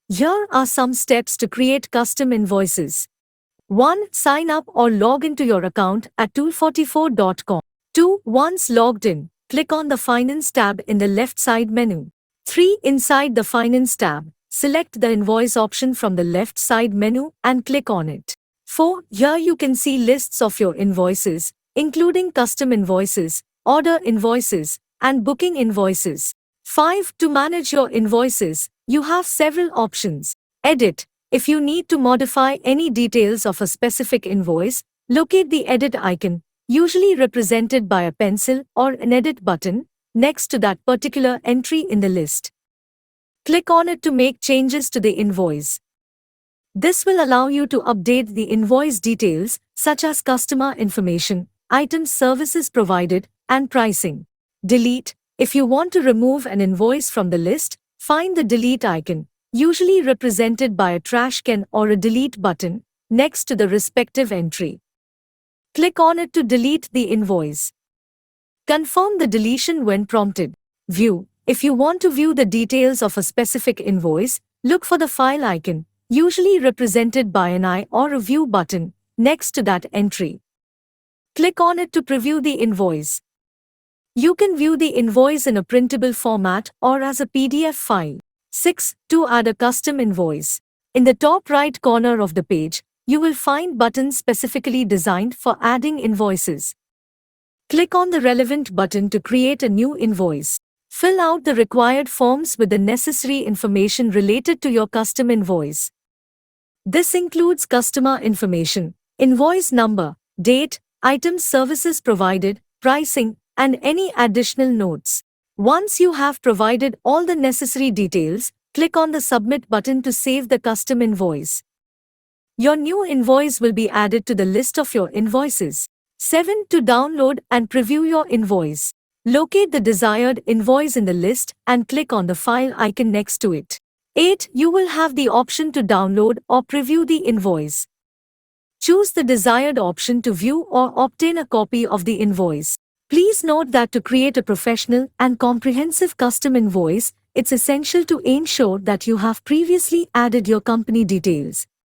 Here are some steps to create custom invoices. 1. Sign up or log into your account at tool44.com. 2. Once logged in, click on the Finance tab in the left side menu. 3. Inside the Finance tab, select the Invoice option from the left side menu and click on it. 4. Here you can see lists of your invoices, including custom invoices, order invoices, and booking invoices. 5. To manage your invoices, you have several options. Edit. If you need to modify any details of a specific invoice, locate the Edit icon, usually represented by a pencil or an Edit button, next to that particular entry in the list. Click on it to make changes to the invoice. This will allow you to update the invoice details, such as customer information, items, services provided, and pricing. Delete. If you want to remove an invoice from the list, find the Delete icon, usually represented by a trash can or a delete button, next to the respective entry. Click on it to delete the invoice. Confirm the deletion when prompted. View. If you want to view the details of a specific invoice, look for the File icon, usually represented by an eye or a View button, next to that entry. Click on it to preview the invoice. You can view the invoice in a printable format or as a PDF file. 6. To add a custom invoice. In the top right corner of the page, you will find buttons specifically designed for adding invoices. Click on the relevant button to create a new invoice. Fill out the required forms with the necessary information related to your custom invoice. This includes customer information, invoice number, date, items, services provided, pricing, and any additional notes. Once you have provided all the necessary details, click on the Submit button to save the custom invoice. Your new invoice will be added to the list of your invoices. 7. To download and preview your invoice. Locate the desired invoice in the list and click on the file icon next to it. 8. You will have the option to download or preview the invoice. Choose the desired option to view or obtain a copy of the invoice. Please note that to create a professional and comprehensive custom invoice, it's essential to ensure that you have previously added your company details.